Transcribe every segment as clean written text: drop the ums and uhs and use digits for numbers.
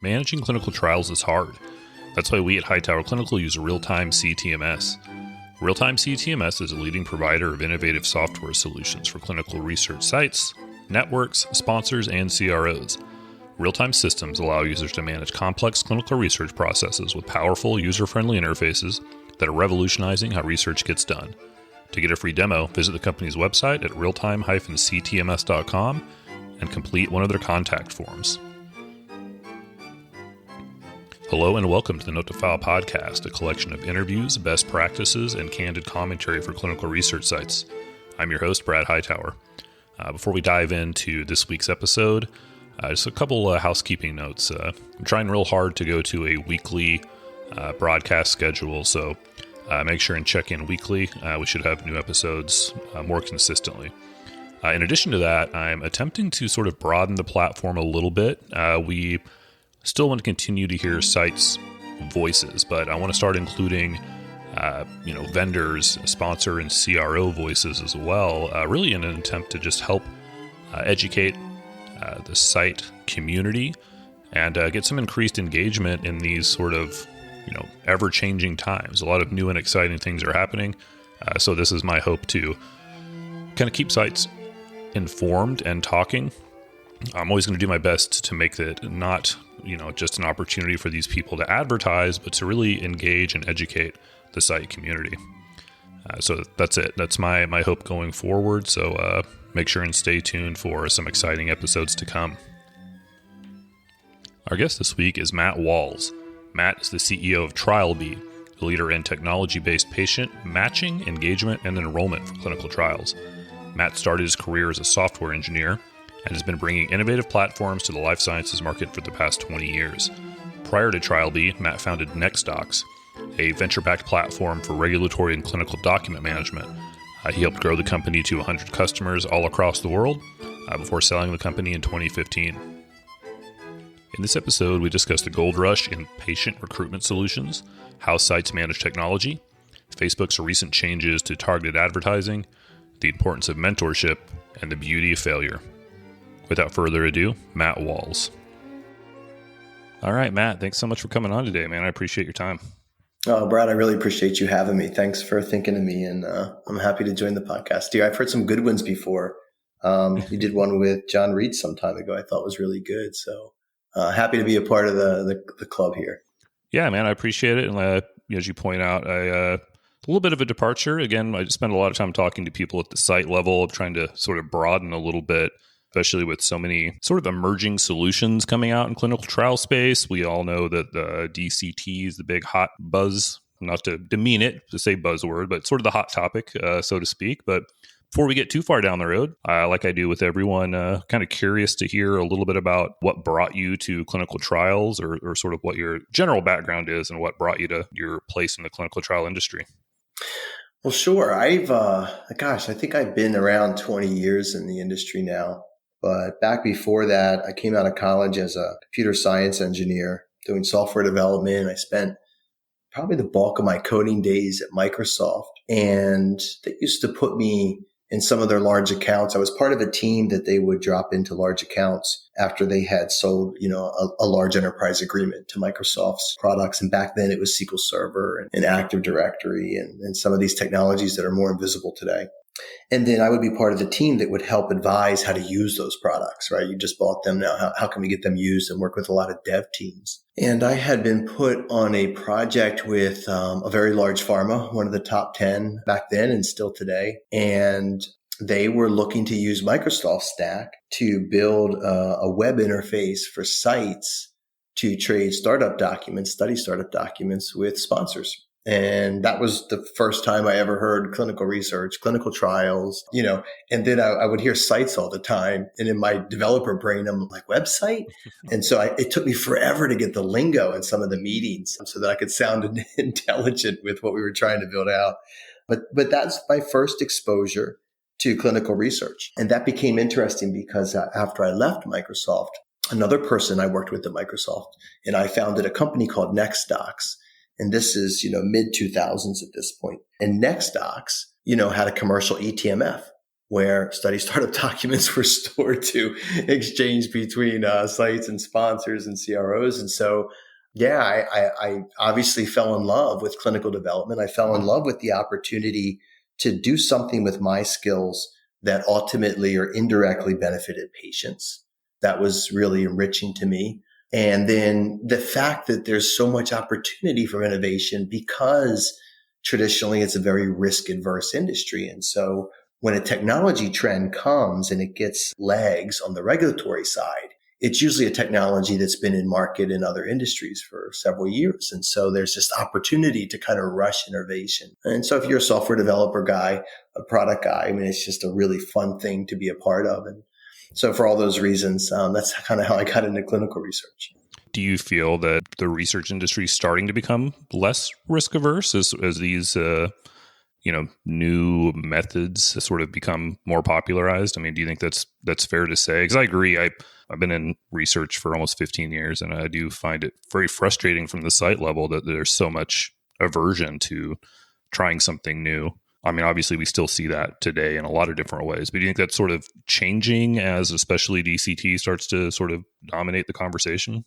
Managing clinical trials is hard. That's why we at Hightower Clinical use Real-Time CTMS. Real-Time CTMS is a leading provider of innovative software solutions for clinical research sites, networks, sponsors, and CROs. Real-time systems allow users to manage complex clinical research processes with powerful, user-friendly interfaces that are revolutionizing how research gets done. To get a free demo, visit the company's website at realtime-ctms.com and complete one of their contact forms. Hello and welcome to the Note to File podcast, a collection of interviews, best practices, and candid commentary for clinical research sites. I'm your host, Brad Hightower. Before we dive into this week's episode, just a couple housekeeping notes. I'm trying real hard to go to a weekly broadcast schedule, so make sure and check in weekly. We should have new episodes more consistently. In addition to that, I'm attempting to sort of broaden the platform a little bit. We still want to continue to hear sites' voices, but I want to start including, vendors, sponsor, and CRO voices as well, really in an attempt to just help educate the site community and get some increased engagement in these sort of, ever-changing times. A lot of new and exciting things are happening, so this is my hope to kind of keep sites informed and talking. I'm always going to do my best to make it not just an opportunity for these people to advertise, but to really engage and educate the site community. So that's it. That's my hope going forward. So make sure and stay tuned for some exciting episodes to come. Our guest this week is Matt Walz. Matt is the CEO of Trialbee, a leader in technology-based patient matching, engagement, and enrollment for clinical trials. Matt started his career as a software engineer and has been bringing innovative platforms to the life sciences market for the past 20 years. Prior to Trialbee, Matt founded NextDocs, a venture-backed platform for regulatory and clinical document management. He helped grow the company to 100 customers all across the world before selling the company in 2015. In this episode, we discuss the gold rush in patient recruitment solutions, how sites manage technology, Facebook's recent changes to targeted advertising, the importance of mentorship, and the beauty of failure. Without further ado, Matt Walz. All right, Matt, thanks so much for coming on today, man. I appreciate your time. Oh, Brad, I really appreciate you having me. Thanks for thinking of me, and I'm happy to join the podcast. I've heard some good ones before. You did one with John Reed some time ago I thought was really good. So happy to be a part of the club here. Yeah, man, I appreciate it. And as you point out, a little bit of a departure. Again, I spend a lot of time talking to people at the site level, trying to sort of broaden a little bit, especially with so many sort of emerging solutions coming out in clinical trial space. We all know that the DCT is the big hot buzz, not to demean it, to say buzzword, but sort of the hot topic, so to speak. But before we get too far down the road, like I do with everyone, kind of curious to hear a little bit about what brought you to clinical trials or sort of what your general background is and what brought you to your place in the clinical trial industry. Well, sure. I think I've been around 20 years in the industry now. But back before that, I came out of college as a computer science engineer doing software development. I spent probably the bulk of my coding days at Microsoft, and they used to put me in some of their large accounts. I was part of a team that they would drop into large accounts after they had sold, a large enterprise agreement to Microsoft's products. And back then it was SQL Server and Active Directory and some of these technologies that are more invisible today. And then I would be part of the team that would help advise how to use those products, right? You just bought them now. How can we get them used, and work with a lot of dev teams? And I had been put on a project with a very large pharma, one of the top 10 back then and still today. And they were looking to use Microsoft Stack to build a web interface for sites to trade startup documents, study startup documents with sponsors. And that was the first time I ever heard clinical research, clinical trials, and then I would hear sites all the time. And in my developer brain, I'm like, website? And so it took me forever to get the lingo in some of the meetings so that I could sound intelligent with what we were trying to build out. But that's my first exposure to clinical research. And that became interesting because after I left Microsoft, another person I worked with at Microsoft, and I founded a company called NextDocs. And this is, mid 2000s at this point. And NextDocs, had a commercial eTMF. where study startup documents were stored to exchange between sites and sponsors and CROs. And so, yeah, I obviously fell in love with clinical development. I fell in love with the opportunity to do something with my skills that ultimately or indirectly benefited patients. That was really enriching to me. And then the fact that there's so much opportunity for innovation because traditionally it's a very risk adverse industry. And so when a technology trend comes and it gets legs on the regulatory side, it's usually a technology that's been in market in other industries for several years. And so there's just opportunity to kind of rush innovation. And so if you're a software developer guy, a product guy, I mean, it's just a really fun thing to be a part of. And so for all those reasons, that's kind of how I got into clinical research. Do you feel that the research industry is starting to become less risk averse as these new methods sort of become more popularized? I mean, do you think that's fair to say? Because I agree. I've been in research for almost 15 years, and I do find it very frustrating from the site level that there's so much aversion to trying something new. I mean, obviously, we still see that today in a lot of different ways. But do you think that's sort of changing as especially DCT starts to sort of dominate the conversation?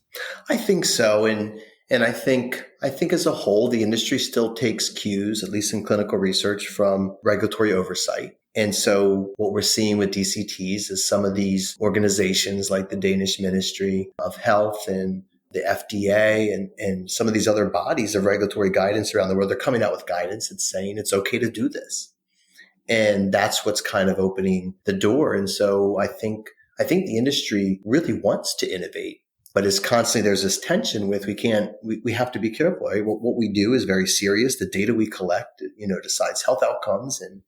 I think so. And I think as a whole, the industry still takes cues, at least in clinical research, from regulatory oversight. And so what we're seeing with DCTs is some of these organizations like the Danish Ministry of Health and the FDA and some of these other bodies of regulatory guidance around the world, they're coming out with guidance that's saying it's okay to do this. And that's what's kind of opening the door. And so I think the industry really wants to innovate, but it's constantly, there's this tension with, we have to be careful. Right? What we do is very serious. The data we collect, decides health outcomes, and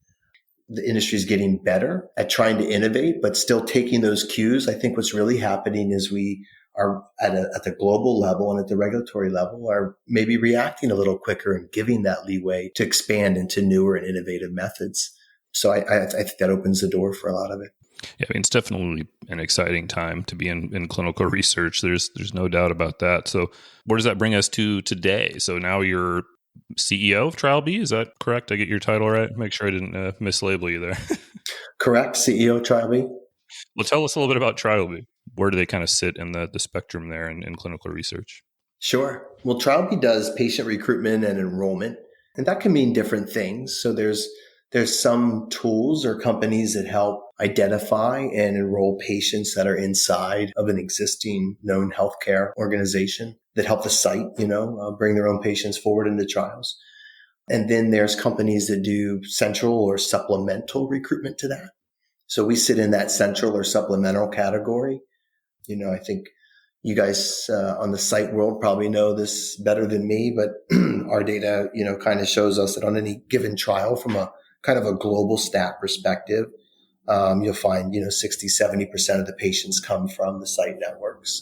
the industry is getting better at trying to innovate, but still taking those cues. I think what's really happening is we are at the global level and at the regulatory level are maybe reacting a little quicker and giving that leeway to expand into newer and innovative methods. So I think that opens the door for a lot of it. Yeah, I mean, it's definitely an exciting time to be in clinical research. There's no doubt about that. So where does that bring us to today? So now you're CEO of Trialbee, is that correct? I get your title right? Make sure I didn't mislabel you there. Correct, CEO of Trialbee. Well, tell us a little bit about Trialbee. Where do they kind of sit in the spectrum there in clinical research? Sure. Well, Trialbee does patient recruitment and enrollment, and that can mean different things. So there's some tools or companies that help identify and enroll patients that are inside of an existing known healthcare organization that help the site, bring their own patients forward into trials. And then there's companies that do central or supplemental recruitment to that. So we sit in that central or supplemental category. I think you guys on the site world probably know this better than me, but our data, kind of shows us that on any given trial from a kind of a global stat perspective, you'll find, 60, 70% of the patients come from the site networks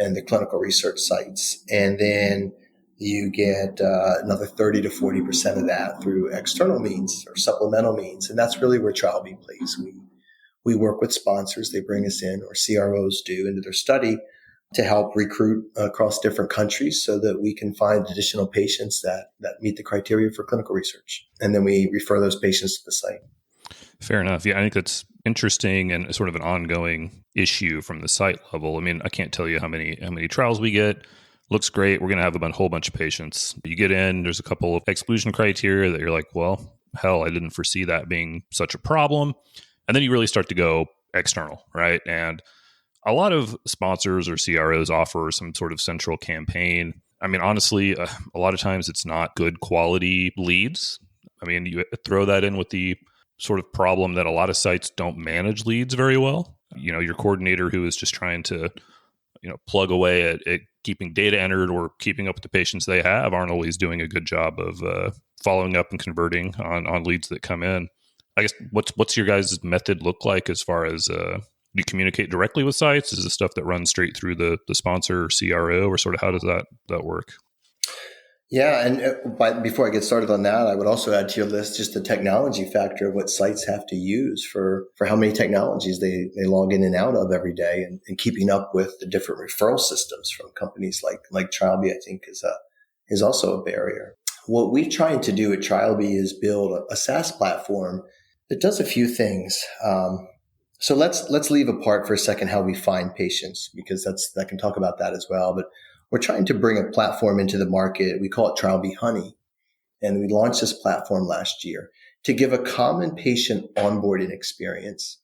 and the clinical research sites. And then you get another 30 to 40% of that through external means or supplemental means. And that's really where Trialbee plays. We work with sponsors. They bring us in, or CROs do, into their study to help recruit across different countries so that we can find additional patients that meet the criteria for clinical research. And then we refer those patients to the site. Fair enough. Yeah, I think that's interesting and sort of an ongoing issue from the site level. I mean, I can't tell you how many trials we get. Looks great. We're going to have a whole bunch of patients. You get in, there's a couple of exclusion criteria that you're like, well, hell, I didn't foresee that being such a problem. And then you really start to go external, right? And a lot of sponsors or CROs offer some sort of central campaign. I mean, honestly, a lot of times it's not good quality leads. I mean, you throw that in with the sort of problem that a lot of sites don't manage leads very well. Your coordinator who is just trying to, plug away at keeping data entered or keeping up with the patients they have aren't always doing a good job of following up and converting on leads that come in. I guess what's your guys' method look like as far as do you communicate directly with sites? Is this stuff that runs straight through the sponsor or CRO, or sort of how does that work? Yeah, and before I get started on that, I would also add to your list just the technology factor of what sites have to use for how many technologies they log in and out of every day, and keeping up with the different referral systems from companies like Trialbee, I think is also a barrier. What we're trying to do at Trialbee is build a SaaS platform It does a few things. So let's leave apart for a second how we find patients, because I can talk about that as well. But we're trying to bring a platform into the market. We call it Trialbee Honey, and we launched this platform last year to give a common patient onboarding experience,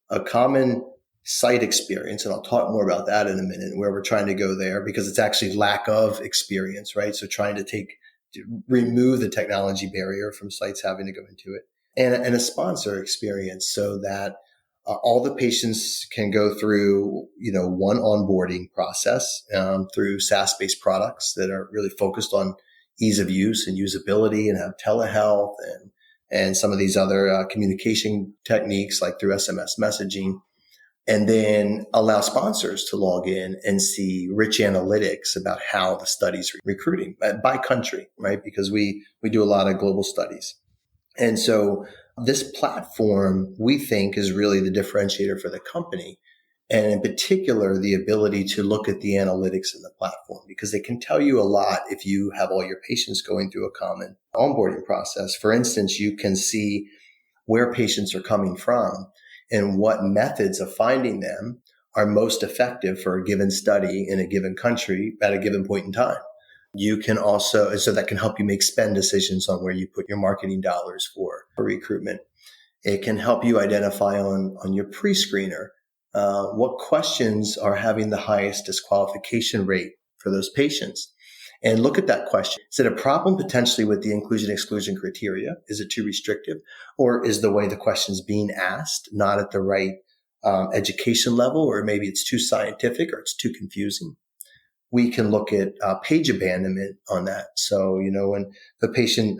a common site experience, and I'll talk more about that in a minute, where we're trying to go there, because it's actually lack of experience, right? So trying to remove the technology barrier from sites having to go into it, and a sponsor experience, so that all the patients can go through, one onboarding process through SaaS-based products that are really focused on ease of use and usability, and have telehealth and some of these other communication techniques like through SMS messaging, and then allow sponsors to log in and see rich analytics about how the study's recruiting by country, right? Because we do a lot of global studies. And so this platform, we think, is really the differentiator for the company. And in particular, the ability to look at the analytics in the platform, because they can tell you a lot if you have all your patients going through a common onboarding process. For instance, you can see where patients are coming from and what methods of finding them are most effective for a given study in a given country at a given point in time. You can also, so that can help you make spend decisions on where you put your marketing dollars for recruitment. It can help you identify on your pre-screener what questions are having the highest disqualification rate for those patients. And look at that question. Is it a problem potentially with the inclusion-exclusion criteria? Is it too restrictive? Or is the way the question's being asked not at the right education level, or maybe it's too scientific or it's too confusing? We can look at page abandonment on that. So, when the patient,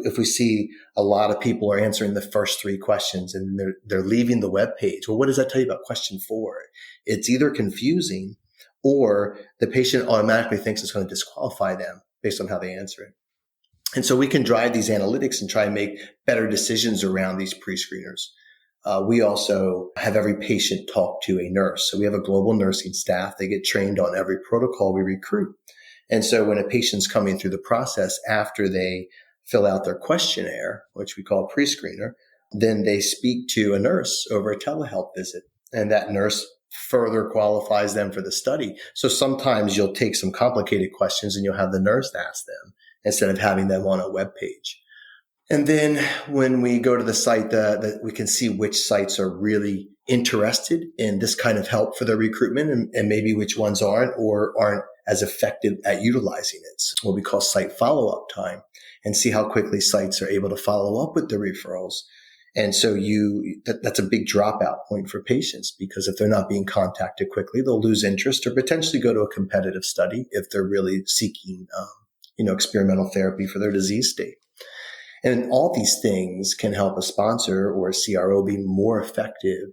if we see a lot of people are answering the first 3 questions and they're leaving the web page, well, what does that tell you about question 4? It's either confusing, or the patient automatically thinks it's going to disqualify them based on how they answer it. And so we can drive these analytics and try and make better decisions around these pre-screeners. We also have every patient talk to a nurse. So we have a global nursing staff. They get trained on every protocol we recruit. And so when a patient's coming through the process after they fill out their questionnaire, which we call pre-screener, then they speak to a nurse over a telehealth visit. And that nurse further qualifies them for the study. So sometimes you'll take some complicated questions and you'll have the nurse ask them instead of having them on a web page. And then when we go to the site, that we can see which sites are really interested in this kind of help for their recruitment, and maybe which ones aren't or aren't as effective at utilizing it. So what we call site follow-up time, and see how quickly sites are able to follow up with the referrals. And so that's a big dropout point for patients, because if they're not being contacted quickly, they'll lose interest or potentially go to a competitive study if they're really seeking, experimental therapy for their disease state. And all these things can help a sponsor or a CRO be more effective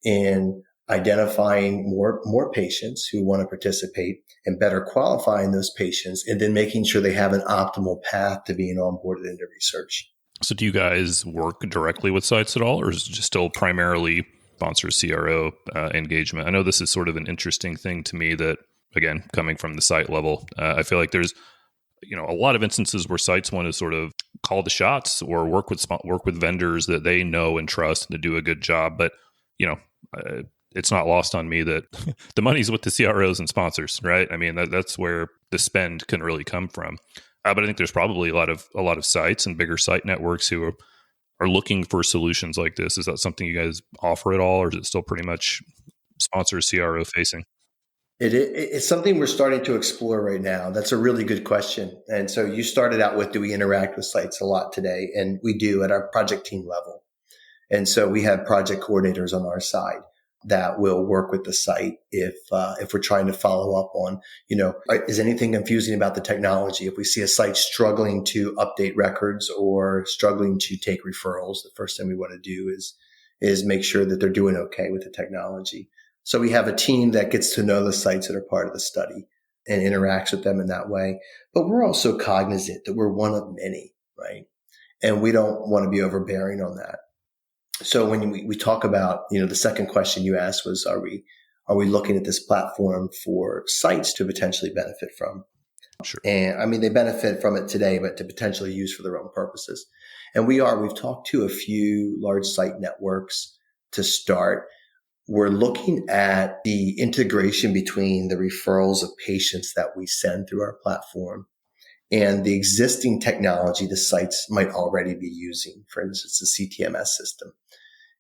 in identifying more patients who want to participate and better qualifying those patients, and then making sure they have an optimal path to being onboarded into research. So do you guys work directly with sites at all, or is it just still primarily sponsor CRO engagement? I know this is sort of an interesting thing to me that, again, coming from the site level, I feel like there's a lot of instances where sites want to sort of call the shots or work with vendors that they know and trust to do a good job. But, it's not lost on me that the money's with the CROs and sponsors, right? I mean, that's where the spend can really come from. But I think there's probably a lot of sites and bigger site networks who are looking for solutions like this. Is that something you guys offer at all, or is it still pretty much sponsor CRO facing? It's something we're starting to explore right now. That's a really good question. And so you started out with, do we interact with sites a lot today? And we do at our project team level. And so we have project coordinators on our side that will work with the site if we're trying to follow up on, is anything confusing about the technology? If we see a site struggling to update records or struggling to take referrals, the first thing we want to do is make sure that they're doing okay with the technology. So we have a team that gets to know the sites that are part of the study and interacts with them in that way. But we're also cognizant that we're one of many, right? And we don't want to be overbearing on that. So when we talk about, the second question you asked was, are we looking at this platform for sites to potentially benefit from? Sure. And I mean, they benefit from it today, but to potentially use for their own purposes. And we've talked to a few large site networks to start. We're looking at the integration between the referrals of patients that we send through our platform and the existing technology the sites might already be using, for instance, the CTMS system,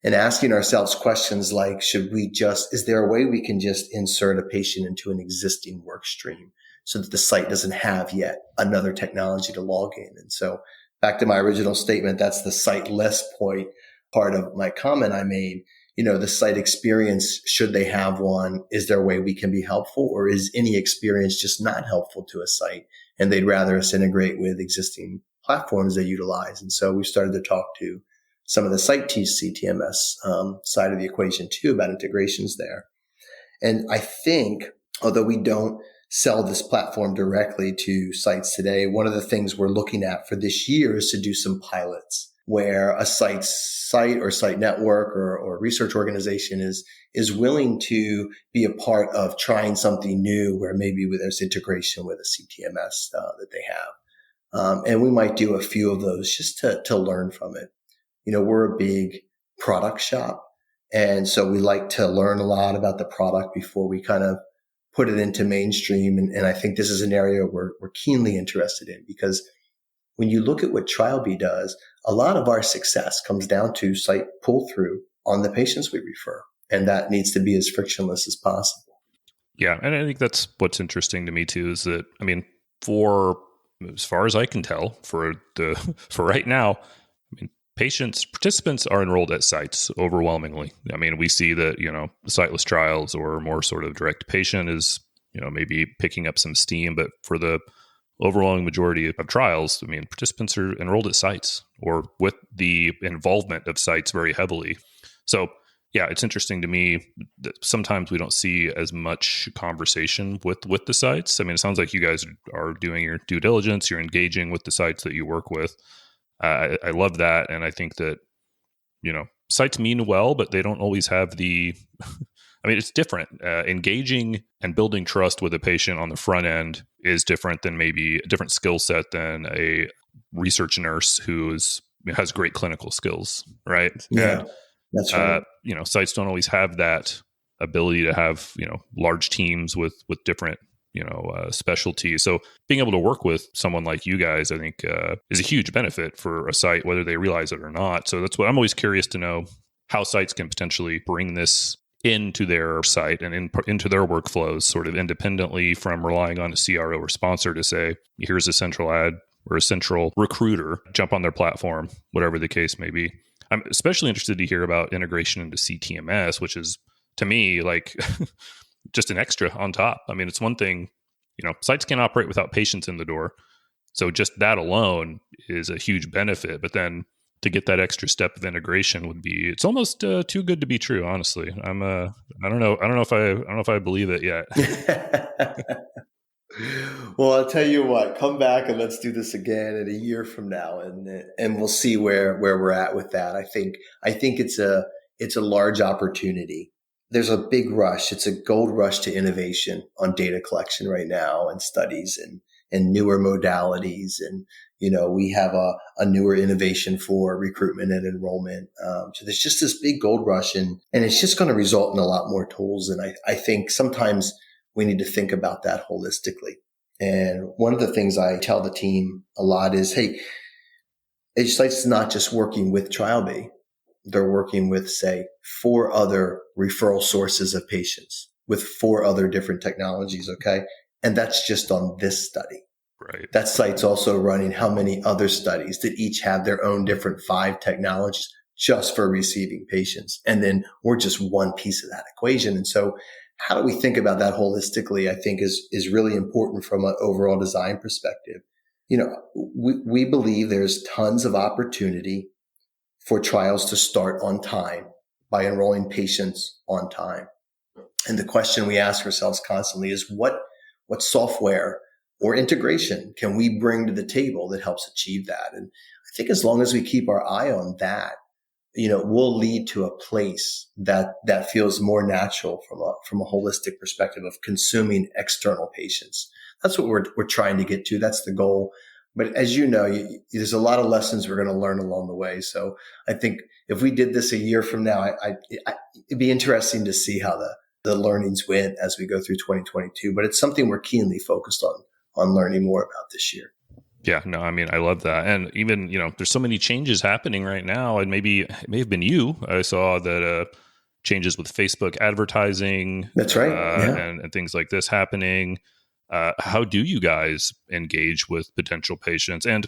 and asking ourselves questions like, is there a way we can just insert a patient into an existing work stream so that the site doesn't have yet another technology to log in? And so back to my original statement, that's the site list point part of my comment I made. The site experience, should they have one, is there a way we can be helpful, or is any experience just not helpful to a site and they'd rather us integrate with existing platforms they utilize? And so we started to talk to some of the site CTMS side of the equation too about integrations there. And I think, although we don't sell this platform directly to sites today, one of the things we're looking at for this year is to do some pilots where a site or site network or research organization is willing to be a part of trying something new where maybe there's integration with a CTMS that they have. And we might do a few of those just to learn from it. We're a big product shop. And so we like to learn a lot about the product before we kind of put it into mainstream. And I think this is an area we're keenly interested in, because when you look at what Trialbee does, a lot of our success comes down to site pull through on the patients we refer. And that needs to be as frictionless as possible. Yeah. And I think that's what's interesting to me too, is that, I mean, for as far as I can tell, for right now, I mean, participants are enrolled at sites overwhelmingly. I mean, we see that, siteless trials or more sort of direct patient is, maybe picking up some steam, but for the overwhelming majority of trials, I mean, participants are enrolled at sites or with the involvement of sites very heavily. So yeah, it's interesting to me that sometimes we don't see as much conversation with the sites. I mean, it sounds like you guys are doing your due diligence, you're engaging with the sites that you work with. I love that. And I think that, sites mean well, but they don't always have the, I mean, it's different. Engaging and building trust with a patient on the front end is different than maybe a different skill set than a research nurse who has great clinical skills, right? Yeah, and, that's right. Sites don't always have that ability to have, large teams with different specialty. So being able to work with someone like you guys, I think, is a huge benefit for a site, whether they realize it or not. So that's what I'm always curious to know, how sites can potentially bring this into their site and into their workflows sort of independently from relying on a CRO or sponsor to say, here's a central ad or a central recruiter, jump on their platform, whatever the case may be. I'm especially interested to hear about integration into CTMS, which is, to me, like just an extra on top. I mean, it's one thing, sites can't operate without patients in the door. So just that alone is a huge benefit. But then to get that extra step of integration it's almost too good to be true, honestly. I don't know if I believe it yet. Well, I'll tell you what, come back and let's do this again in a year from now, and we'll see where we're at with that. I think it's a large opportunity. There's a big rush. It's a gold rush to innovation on data collection right now, and studies and newer modalities. And, we have a newer innovation for recruitment and enrollment. So there's just this big gold rush, and it's just going to result in a lot more tools. And I think sometimes we need to think about that holistically. And one of the things I tell the team a lot is, hey, Site's not just working with Trialbee. They're working with, say, 4 other referral sources of patients with 4 other different technologies, okay? And that's just on this study. Right. That site's also running how many other studies that each have their own different 5 technologies just for receiving patients. And then we're just one piece of that equation. And so how do we think about that holistically, I think is really important from an overall design perspective. We believe there's tons of opportunity for trials to start on time by enrolling patients on time. And the question we ask ourselves constantly is what software or integration can we bring to the table that helps achieve that? And I think as long as we keep our eye on that, will lead to a place that feels more natural from a holistic perspective of consuming external patients. That's what we're trying to get to. That's the goal. But as you know, there's a lot of lessons we're going to learn along the way. So I think if we did this a year from now, it'd be interesting to see how the learnings went as we go through 2022. But it's something we're keenly focused on learning more about this year. Yeah, no, I mean, I love that. And even, there's so many changes happening right now. And maybe it may have been you. I saw that changes with Facebook advertising. That's right. And things like this happening. How do you guys engage with potential patients? And,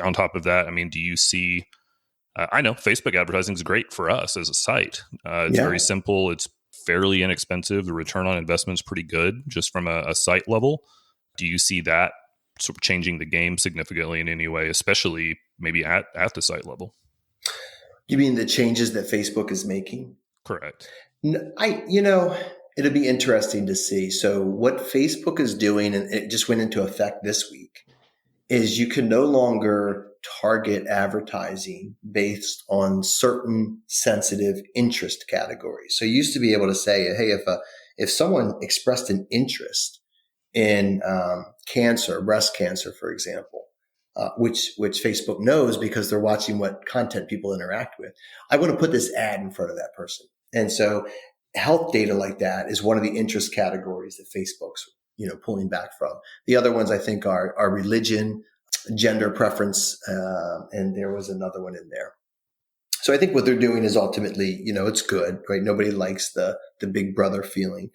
on top of that, I mean, do you see, I know Facebook advertising is great for us as a site. It's very simple. It's fairly inexpensive. The return on investment is pretty good just from a site level. Do you see that sort of changing the game significantly in any way, especially maybe at the site level? You mean the changes that Facebook is making? Correct. It'll be interesting to see. So what Facebook is doing, and it just went into effect this week, is you can no longer target advertising based on certain sensitive interest categories. So you used to be able to say, hey, if someone expressed an interest in cancer, breast cancer, for example, which Facebook knows because they're watching what content people interact with, I want to put this ad in front of that person. And so health data like that is one of the interest categories that Facebook's pulling back from. The other ones I think are religion, gender preference, and there was another one in there. So I think what they're doing is ultimately, it's good, right? Nobody likes the big brother feeling.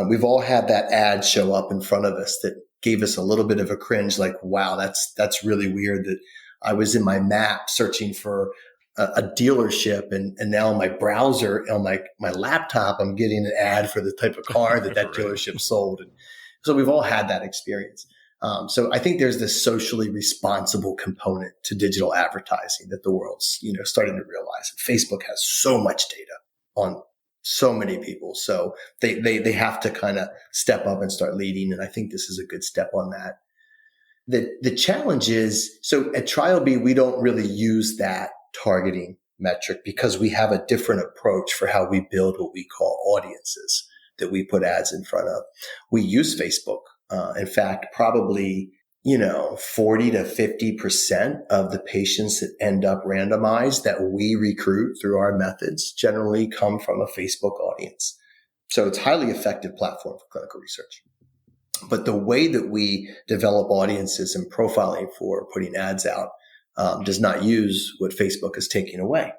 We've all had that ad show up in front of us that gave us a little bit of a cringe, like, wow, that's really weird that I was in my map searching for a dealership and now on my browser, on my laptop, I'm getting an ad for the type of car that right. dealership sold. And so we've all had that experience. So I think there's this socially responsible component to digital advertising that the world's, starting to realize. Facebook has so much data on so many people. So they have to kind of step up and start leading. And I think this is a good step on that. The challenge is, so at Trialbee, we don't really use that targeting metric because we have a different approach for how we build what we call audiences that we put ads in front of. We use Facebook. In fact, probably, 40 to 50% of the patients that end up randomized that we recruit through our methods generally come from a Facebook audience. So it's a highly effective platform for clinical research. But the way that we develop audiences and profiling for putting ads out does not use what Facebook is taking away.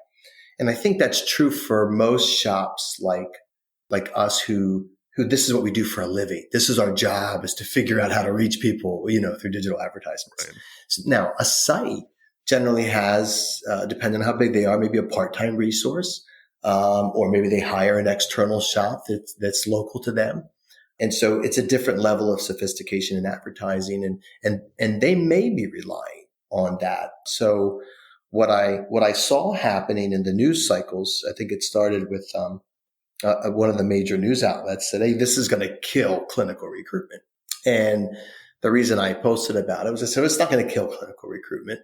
And I think that's true for most shops like us who this is what we do for a living. This is our job, is to figure out how to reach people, through digital advertisements. Right. So now a site generally has, depending on how big they are, maybe a part-time resource, or maybe they hire an external shop that's local to them. And so it's a different level of sophistication in advertising and they may be relying on that. So what I saw happening in the news cycles, I think it started with, one of the major news outlets said, hey, this is going to kill clinical recruitment. And the reason I posted about it was I said, it's not going to kill clinical recruitment.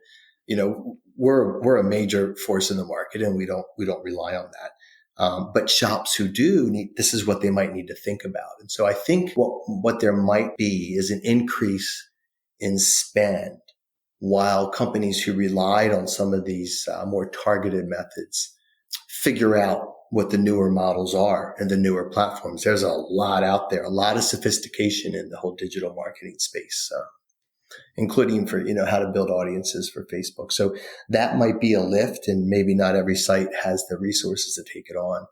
We're a major force in the market and we don't rely on that. But shops who do this is what they might need to think about. And so I think what there might be is an increase in spend while companies who relied on some of these more targeted methods figure out what the newer models are and the newer platforms. There's a lot out there, a lot of sophistication in the whole digital marketing space, including for, how to build audiences for Facebook. So that might be a lift, and maybe not every site has the resources to take it on.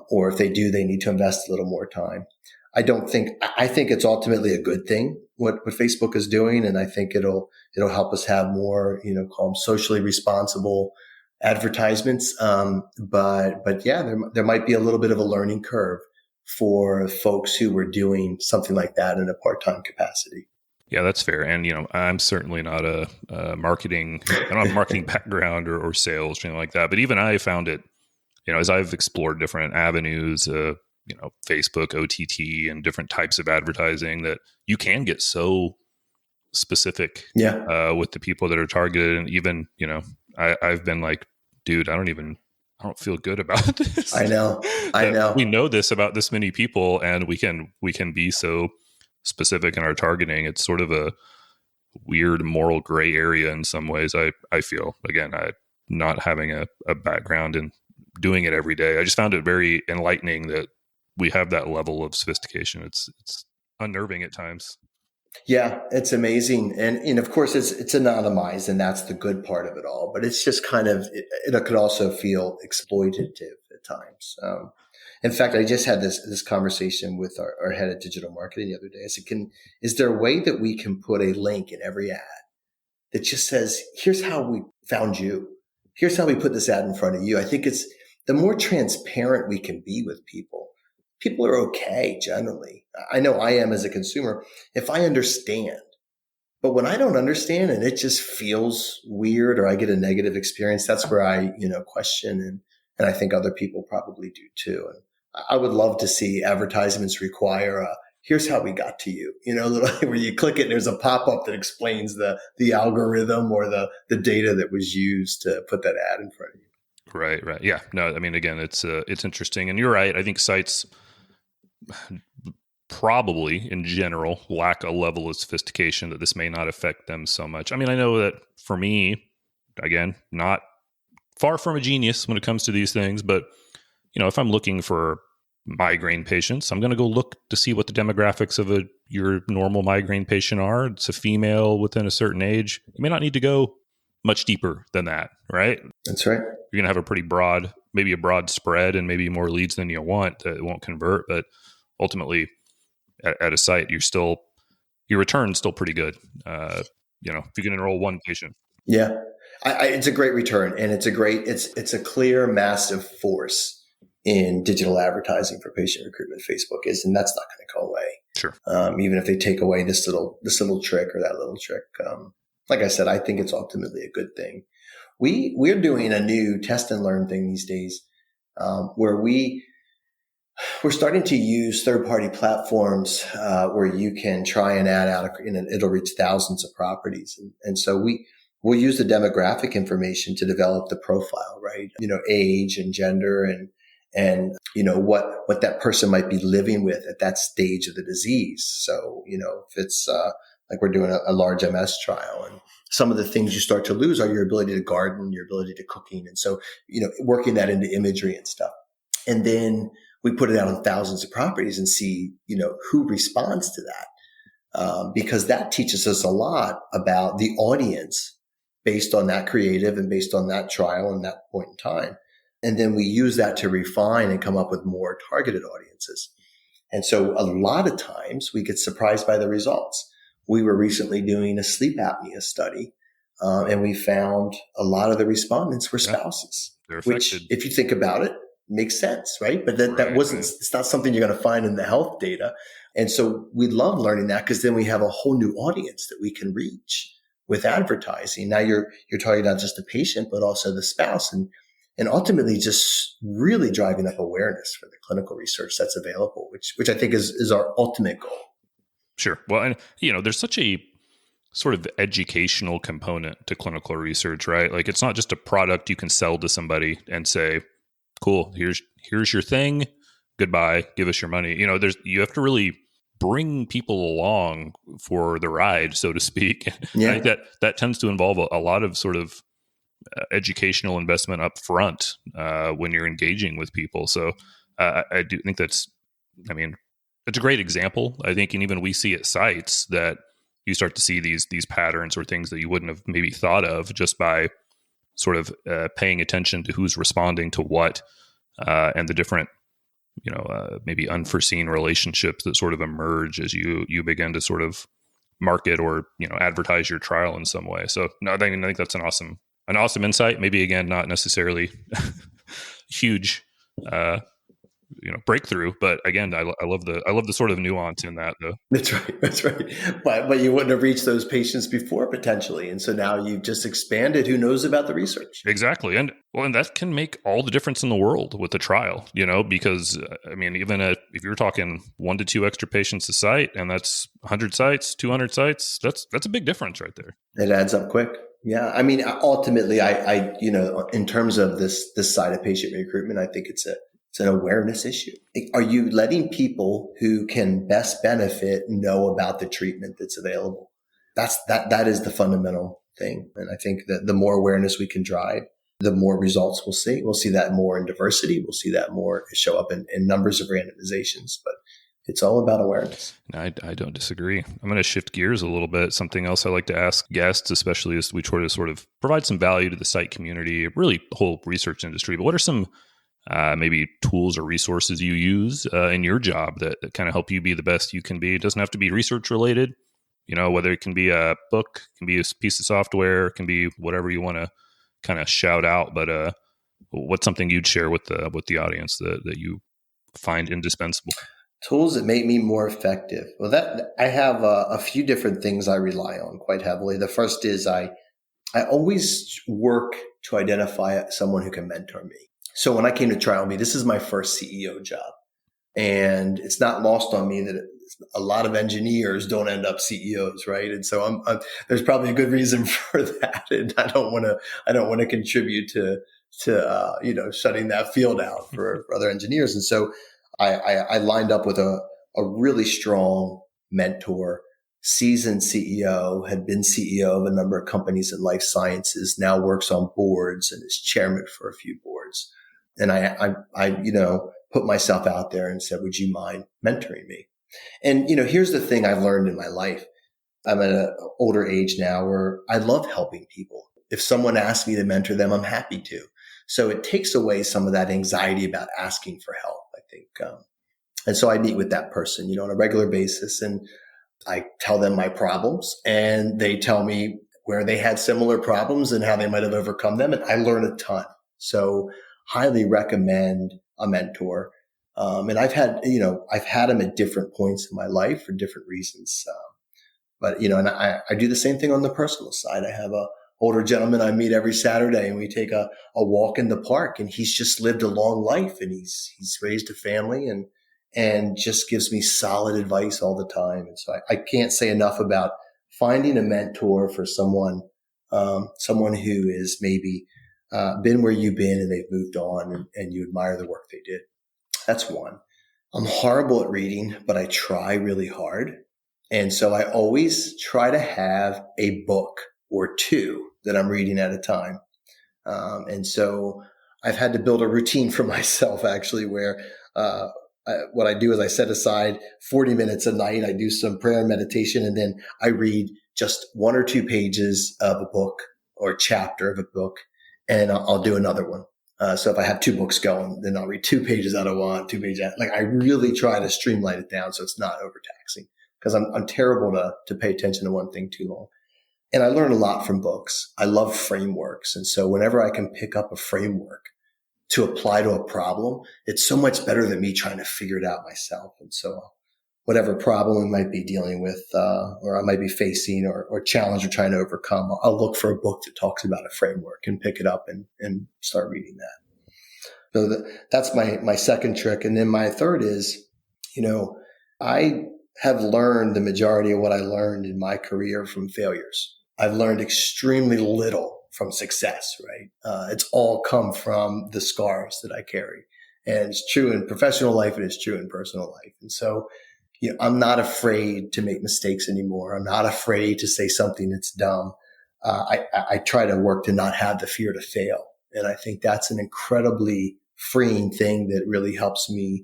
Or if they do, they need to invest a little more time. I think it's ultimately a good thing what Facebook is doing. And I think it'll help us have more, call them socially responsible advertisements. But yeah, there might be a little bit of a learning curve for folks who were doing something like that in a part-time capacity. Yeah, that's fair. And, I'm certainly not a marketing, I don't have a marketing background or sales or anything like that. But even I found it, as I've explored different avenues, Facebook, OTT, and different types of advertising, that you can get so specific with the people that are targeted. And even, I've been like dude, I don't feel good about this. I know. We know this about this many people, and we can be so specific in our targeting. It's sort of a weird moral gray area in some ways. I feel, again, I not having a background in doing it every day. I just found it very enlightening that we have that level of sophistication. It's unnerving at times. Yeah, it's amazing. And of course it's anonymized, and that's the good part of it all, but it's just kind of, it could also feel exploitative at times. In fact, I just had this conversation with our head of digital marketing the other day. I said, is there a way that we can put a link in every ad that just says, here's how we found you. Here's how we put this ad in front of you. I think it's the more transparent we can be with people. People are okay generally. I know I am as a consumer if I understand. But when I don't understand and it just feels weird or I get a negative experience, that's where I, question. And I think other people probably do too. And I would love to see advertisements require here's how we got to you, where you click it and there's a pop-up that explains the algorithm or the data that was used to put that ad in front of you. Right. Yeah. No, I mean, again, it's interesting. And you're right. I think sites probably in general lack a level of sophistication that this may not affect them so much. I mean, I know that for me, again, not far from a genius when it comes to these things, but if I'm looking for migraine patients, I'm going to go look to see what the demographics of your normal migraine patient are. It's a female within a certain age. You may not need to go much deeper than that, right? That's right. You're going to have a pretty broad, maybe a broad spread and maybe more leads than you want that won't convert. But ultimately at a site, your return's still pretty good. If you can enroll one patient. Yeah, it's a great return, and it's a clear, massive force in digital advertising for patient recruitment. Facebook is, and that's not going to go away. Sure. Even if they take away this little trick or that little trick. Like I said, I think it's ultimately a good thing. We're doing a new test and learn thing these days, where we're starting to use third-party platforms where you can try an ad out, and it'll reach thousands of properties. And so we'll use the demographic information to develop the profile, right? Age and gender and what that person might be living with at that stage of the disease. So, if it's like we're doing a large MS trial, and some of the things you start to lose are your ability to garden, your ability to cooking. And so, working that into imagery and stuff. And then we put it out on thousands of properties and see, who responds to that. Because that teaches us a lot about the audience based on that creative and based on that trial and that point in time. And then we use that to refine and come up with more targeted audiences. And so a lot of times we get surprised by the results. We were recently doing a sleep apnea study, and we found a lot of the respondents were spouses, which if you think about it, makes sense, right? But it's not something you're going to find in the health data. And so we love learning that because then we have a whole new audience that we can reach with advertising. Now you're targeting not just the patient, but also the spouse, and ultimately just really driving up awareness for the clinical research that's available, which I think is our ultimate goal. Sure. Well, and there's such a sort of educational component to clinical research, right? Like it's not just a product you can sell to somebody and say, cool, here's your thing. Goodbye. Give us your money. You have to really bring people along for the ride, so to speak. Yeah. I think that tends to involve a lot of sort of educational investment up front when you're engaging with people. So I do think it's a great example. I think, and even we see at sites that you start to see these patterns or things that you wouldn't have maybe thought of just by sort of paying attention to who's responding to what and the different, maybe unforeseen relationships that sort of emerge as you begin to sort of market or, advertise your trial in some way. So no, I think that's an awesome insight. Maybe again, not necessarily huge, breakthrough, but again, I love the sort of nuance in that though. That's right. But you wouldn't have reached those patients before potentially. And so now you've just expanded who knows about the research. Exactly. And that can make all the difference in the world with the trial, because even if you're talking 1 to 2 extra patients a site, and that's 100 sites, 200 sites, that's a big difference right there. It adds up quick. Yeah. I mean, ultimately, in terms of this side of patient recruitment, I think it's an awareness issue. Are you letting people who can best benefit know about the treatment that's available? That is the fundamental thing. And I think that the more awareness we can drive, the more results we'll see. We'll see that more in diversity. We'll see that more show up in numbers of randomizations, but it's all about awareness. I don't disagree. I'm going to shift gears a little bit. Something else I like to ask guests, especially as we try to sort of provide some value to the site community, really the whole research industry. But what are some maybe tools or resources you use in your job that kind of help you be the best you can be? It doesn't have to be research related, whether it can be a book, can be a piece of software, can be whatever you want to kind of shout out. But what's something you'd share with the audience that you find indispensable? Tools that make me more effective. Well, that I have a few different things I rely on quite heavily. The first is I always work to identify someone who can mentor me. So when I came to Trialbee, this is my first CEO job, and it's not lost on me that a lot of engineers don't end up CEOs, right? And so there's probably a good reason for that, and I don't want to contribute to shutting that field out for other engineers. And so I lined up with a really strong mentor, seasoned CEO, had been CEO of a number of companies in life sciences, now works on boards and is chairman for a few boards. And I put myself out there and said, would you mind mentoring me? And, here's the thing I've learned in my life. I'm at an older age now where I love helping people. If someone asks me to mentor them, I'm happy to. So it takes away some of that anxiety about asking for help, I think. And so I meet with that person, on a regular basis, and I tell them my problems, and they tell me where they had similar problems and how they might have overcome them. And I learn a ton. So highly recommend a mentor. And I've had them at different points in my life for different reasons. But and I do the same thing on the personal side. I have a older gentleman I meet every Saturday, and we take a walk in the park, and he's just lived a long life, and he's raised a family and just gives me solid advice all the time. And so I can't say enough about finding a mentor for someone who is maybe been where you've been and they've moved on and you admire the work they did. That's one. I'm horrible at reading, but I try really hard. And so I always try to have a book or two that I'm reading at a time. And so I've had to build a routine for myself, actually, where what I do is I set aside 40 minutes a night. I do some prayer and meditation, and then I read just 1 or 2 pages of a book or chapter of a book, and I'll do another one. So if I have 2 books going, then I'll read 2 pages out of one, 2 pages out. Like, I really try to streamline it down so it's not overtaxing, because I'm terrible to pay attention to one thing too long. And I learn a lot from books. I love frameworks. And so whenever I can pick up a framework to apply to a problem, it's so much better than me trying to figure it out myself. And so whatever problem I might be dealing with, or I might be facing or challenge or trying to overcome, I'll look for a book that talks about a framework and pick it up and start reading that. So that's my second trick. And then my third is, I have learned the majority of what I learned in my career from failures. I've learned extremely little from success, right? It's all come from the scars that I carry. And it's true in professional life, and it's true in personal life. And so, I'm not afraid to make mistakes anymore. I'm not afraid to say something that's dumb. I try to work to not have the fear to fail. And I think that's an incredibly freeing thing that really helps me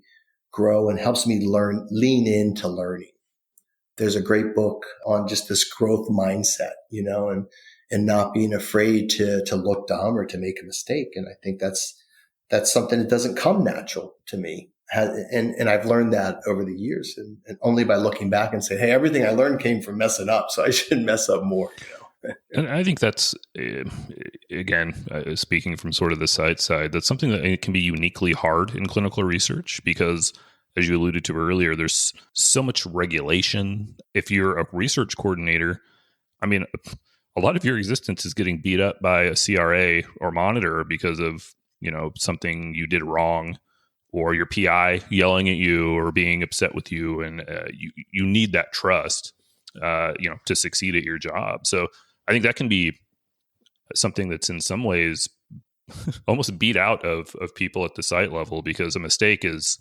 grow and helps me lean into learning. There's a great book on just this growth mindset, and not being afraid to look dumb or to make a mistake. And I think that's something that doesn't come natural to me. And I've learned that over the years, and only by looking back and saying, hey, everything I learned came from messing up, so I shouldn't mess up more. And I think that's, again, speaking from sort of the site side, that's something that can be uniquely hard in clinical research because, as you alluded to earlier, there's so much regulation. If you're a research coordinator, I mean, a lot of your existence is getting beat up by a CRA or monitor because of, something you did wrong, or your PI yelling at you or being upset with you. And you need that trust, to succeed at your job. So I think that can be something that's in some ways almost beat out of people at the site level, because a mistake is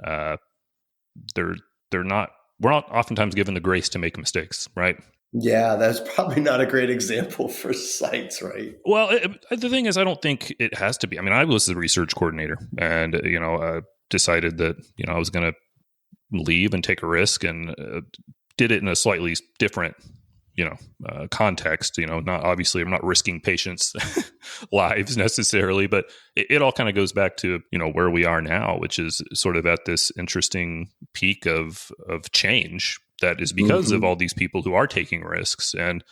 they're not we're not oftentimes given the grace to make mistakes, right? Yeah, that's probably not a great example for sites, right? Well, the thing is, I don't think it has to be. I mean, I was the research coordinator, and decided that I was going to leave and take a risk, and did it in a slightly different context. Not obviously, I'm not risking patients' lives necessarily, but it all kind of goes back to where we are now, which is sort of at this interesting peak of change that is because of all these people who are taking risks. And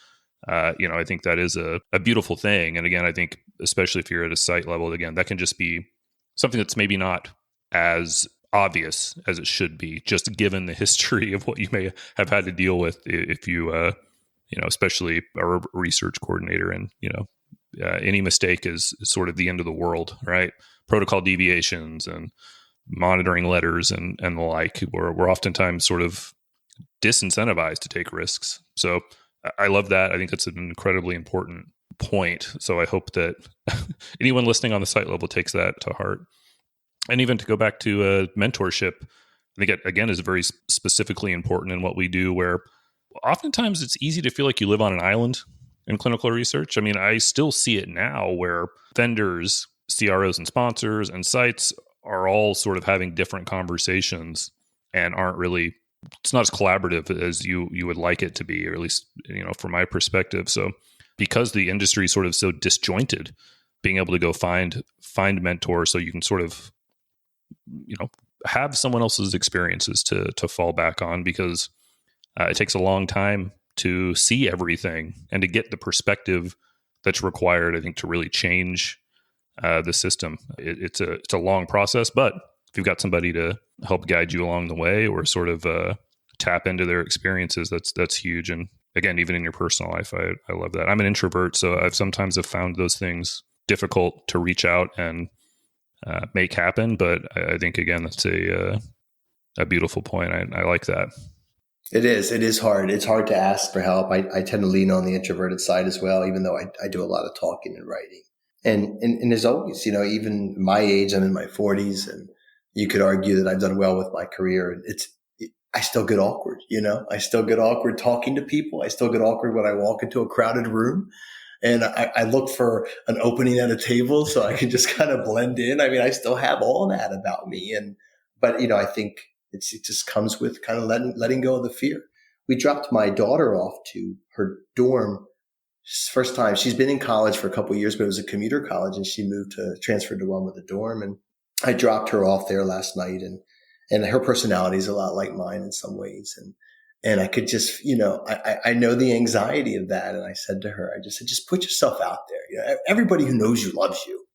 I think that is a beautiful thing. And again, I think especially if you're at a site level, again, that can just be something that's maybe not as obvious as it should be, just given the history of what you may have had to deal with if you especially a research coordinator, and any mistake is sort of the end of the world, right? Protocol deviations and monitoring letters and the like, we're oftentimes sort of disincentivized to take risks. So I love that. I think that's an incredibly important point. So I hope that anyone listening on the site level takes that to heart. And even to go back to mentorship, I think it, again, is very specifically important in what we do, where oftentimes it's easy to feel like you live on an island in clinical research. I mean, I still see it now where vendors, CROs and sponsors and sites are all sort of having different conversations and aren't really, it's not as collaborative as you would like it to be, or at least, from my perspective. So because the industry is sort of so disjointed, being able to go find mentors so you can sort of, have someone else's experiences to fall back on, because it takes a long time to see everything and to get the perspective that's required, I think, to really change the system. It's a long process, but if you've got somebody to help guide you along the way, or sort of tap into their experiences, that's huge. And again, even in your personal life, I love that. I'm an introvert, so I've sometimes found those things difficult to reach out and make happen. But I think, again, that's a beautiful point. I like that. It is. It is hard. It's hard to ask for help. I tend to lean on the introverted side as well, even though I do a lot of talking and writing. And as always, even my age, I'm in my 40s, and you could argue that I've done well with my career. I still get awkward, I still get awkward talking to people. I still get awkward when I walk into a crowded room, and I look for an opening at a table so I can just kind of blend in. I mean, I still have all that about me. But I think it just comes with kind of letting go of the fear. We dropped my daughter off to her dorm. First time. She's been in college for a couple of years, but it was a commuter college, and she transferred to one with a dorm. And I dropped her off there last night, and her personality is a lot like mine in some ways. And I could just, I know the anxiety of that. And I said to her, just put yourself out there. Everybody who knows you loves you.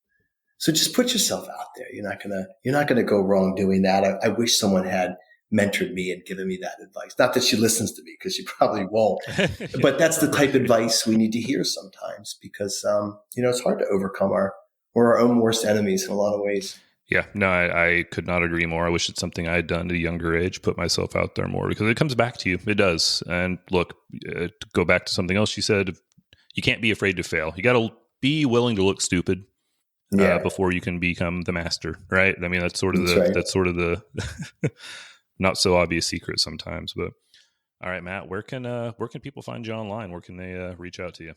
So just put yourself out there. You're not going to go wrong doing that. I wish someone had mentored me and given me that advice. Not that she listens to me, because she probably won't, but that's the type of advice we need to hear sometimes, because, it's hard to overcome we're our own worst enemies in a lot of ways. Yeah, no, I could not agree more. I wish it's something I had done at a younger age, put myself out there more, because it comes back to you. It does. And look, to go back to something else you said, you can't be afraid to fail. You got to be willing to look stupid before you can become the master, right? I mean, that's sort of the not so obvious secret sometimes. But all right, Matt, where can people find you online? Where can they reach out to you?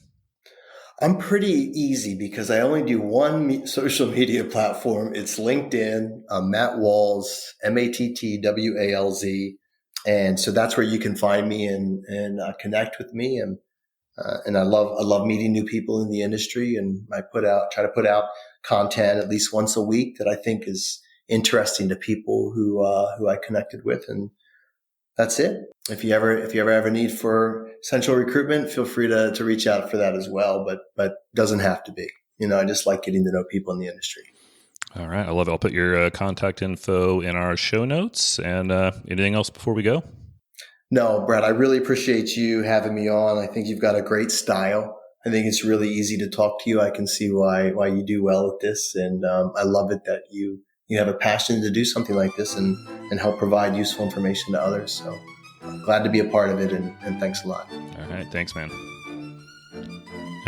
I'm pretty easy, because I only do one social media platform. It's LinkedIn. I'm Matt Walz, MattWalz. And so that's where you can find me and connect with me. And I love meeting new people in the industry. And I try to put out content at least once a week that I think is interesting to people who I connected with. And that's it. If you ever have a need for central recruitment, feel free to reach out for that as well. But doesn't have to be. I just like getting to know people in the industry. All right, I love it. I'll put your contact info in our show notes. And anything else before we go? No, Brad, I really appreciate you having me on. I think you've got a great style. I think it's really easy to talk to you. I can see why you do well at this, and I love it that you have a passion to do something like this and help provide useful information to others. So I'm glad to be a part of it, and thanks a lot. All right. Thanks, man.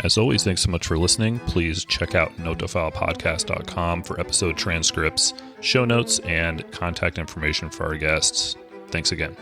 As always, thanks so much for listening. Please check out notetofilepodcast.com for episode transcripts, show notes, and contact information for our guests. Thanks again.